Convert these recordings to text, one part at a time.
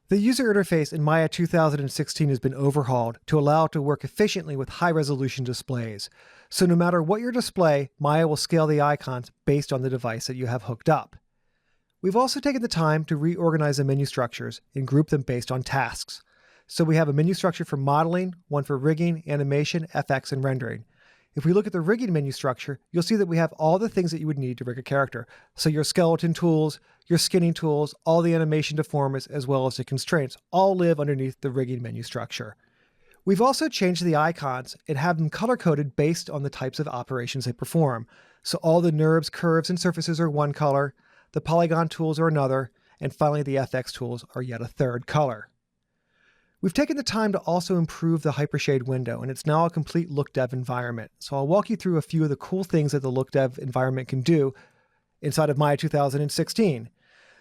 The user interface in Maya 2016 has been overhauled to allow it to work efficiently with high-resolution displays. So no matter what your display, Maya will scale the icons based on the device that you have hooked up. We've also taken the time to reorganize the menu structures and group them based on tasks. So we have a menu structure for modeling, one for rigging, animation, FX, and rendering. If we look at the rigging menu structure, you'll see that we have all the things that you would need to rig a character. So your skeleton tools, your skinning tools, all the animation deformers, as well as the constraints, all live underneath the rigging menu structure. We've also changed the icons and have them color-coded based on the types of operations they perform. So all the NURBS, curves, and surfaces are one color, the polygon tools are another, and finally the FX tools are yet a third color. We've taken the time to also improve the Hypershade window, and it's now a complete LookDev environment. So I'll walk you through a few of the cool things that the LookDev environment can do inside of Maya 2016.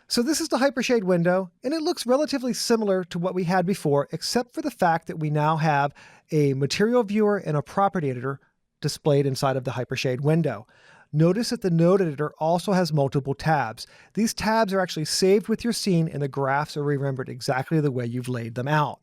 So this is the Hypershade window, and it looks relatively similar to what we had before, except for the fact that we now have a material viewer and a property editor displayed inside of the Hypershade window. Notice that the node editor also has multiple tabs. These tabs are actually saved with your scene, and the graphs are remembered exactly the way you've laid them out.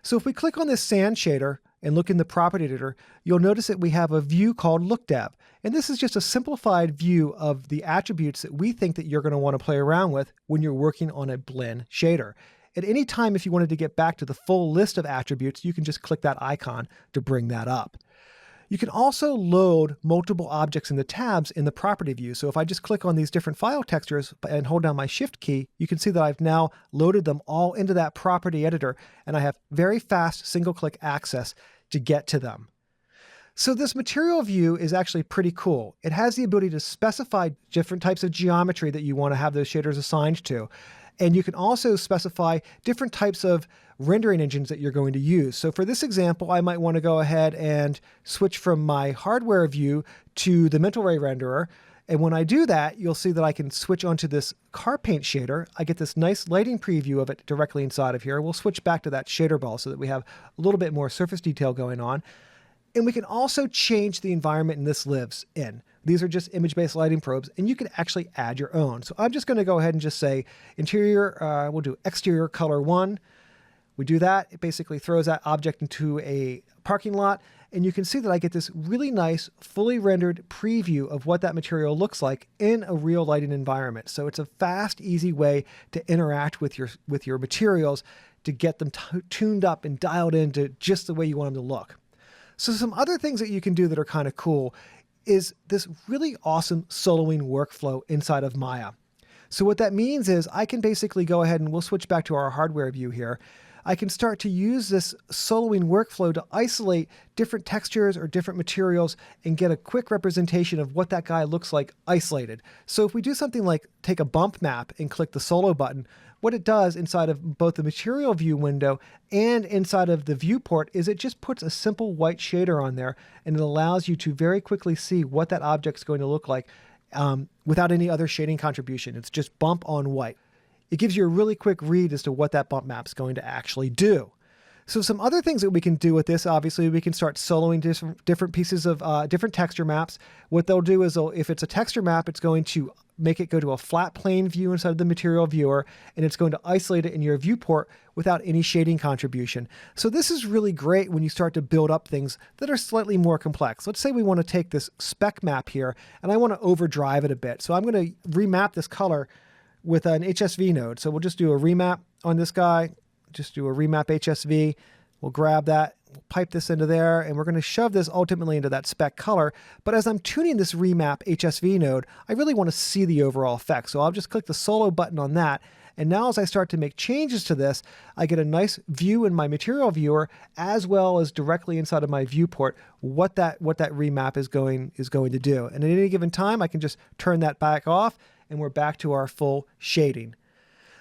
So if we click on this sand shader and look in the property editor, you'll notice that we have a view called LookDev. And this is just a simplified view of the attributes that we think that you're going to want to play around with when you're working on a blend shader. At any time, if you wanted to get back to the full list of attributes, you can just click that icon to bring that up. You can also load multiple objects in the tabs in the property view. So if I just click on these different file textures and hold down my Shift key, you can see that I've now loaded them all into that property editor, and I have very fast single-click access to get to them. So this material view is actually pretty cool. It has the ability to specify different types of geometry that you want to have those shaders assigned to. And you can also specify different types of rendering engines that you're going to use. So for this example, I might want to go ahead and switch from my hardware view to the mental ray renderer. And when I do that, you'll see that I can switch onto this car paint shader. I get this nice lighting preview of it directly inside of here. We'll switch back to that shader ball so that we have a little bit more surface detail going on. And we can also change the environment this lives in. These are just image-based lighting probes, and you can actually add your own. So I'm just going to go ahead and just say interior, we'll do exterior color 1. We do that. It basically throws that object into a parking lot, and you can see that I get this really nice, fully rendered preview of what that material looks like in a real lighting environment. So it's a fast, easy way to interact with your materials to get them tuned up and dialed into just the way you want them to look. So some other things that you can do that are kind of cool is this really awesome soloing workflow inside of Maya. So what that means is I can basically go ahead and we'll switch back to our hardware view here. I can start to use this soloing workflow to isolate different textures or different materials and get a quick representation of what that guy looks like isolated. So if we do something like take a bump map and click the solo button, what it does inside of both the material view window and inside of the viewport is it just puts a simple white shader on there, and it allows you to very quickly see what that object's going to look like without any other shading contribution. It's just bump on white. It gives you a really quick read as to what that bump map's going to actually do. So some other things that we can do with this, obviously, we can start soloing different pieces of different texture maps. What they'll do is if it's a texture map, it's going to make it go to a flat plane view inside of the material viewer, and it's going to isolate it in your viewport without any shading contribution. So this is really great when you start to build up things that are slightly more complex. Let's say we want to take this spec map here, and I want to overdrive it a bit. So I'm going to remap this color with an HSV node. So we'll just do a remap on this guy. Just do a remap HSV. We'll grab that, we'll pipe this into there, and we're going to shove this ultimately into that spec color. But as I'm tuning this remap HSV node, I really want to see the overall effect. So I'll just click the solo button on that. And now as I start to make changes to this, I get a nice view in my material viewer, as well as directly inside of my viewport, what that remap is going to do. And at any given time, I can just turn that back off, and we're back to our full shading.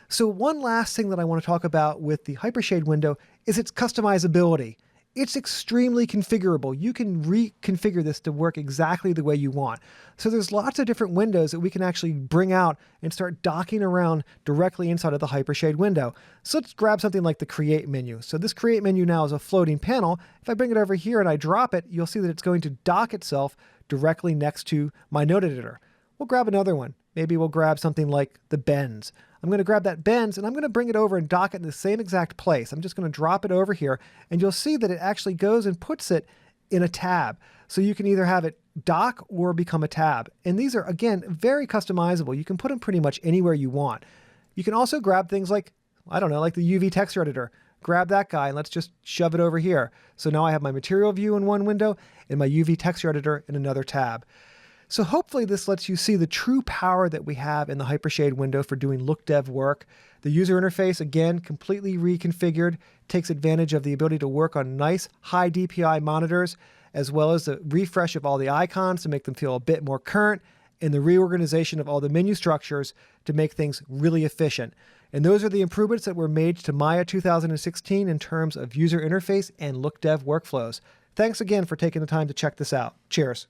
So one last thing that I want to talk about with the Hypershade window is its customizability. It's extremely configurable. You can reconfigure this to work exactly the way you want. So there's lots of different windows that we can actually bring out and start docking around directly inside of the Hypershade window. So let's grab something like the Create menu. So this Create menu now is a floating panel. If I bring it over here and I drop it, you'll see that it's going to dock itself directly next to my node editor. We'll grab another one. Maybe we'll grab something like the bends. I'm going to grab that bends and I'm going to bring it over and dock it in the same exact place. I'm just going to drop it over here and you'll see that it actually goes and puts it in a tab. So you can either have it dock or become a tab. And these are, again, very customizable. You can put them pretty much anywhere you want. You can also grab things like, I don't know, like the UV texture editor. Grab that guy and let's just shove it over here. So now I have my material view in one window and my UV texture editor in another tab. So hopefully this lets you see the true power that we have in the Hypershade window for doing look dev work. The user interface, again, completely reconfigured, takes advantage of the ability to work on nice high DPI monitors, as well as the refresh of all the icons to make them feel a bit more current, and the reorganization of all the menu structures to make things really efficient. And those are the improvements that were made to Maya 2016 in terms of user interface and look dev workflows. Thanks again for taking the time to check this out. Cheers.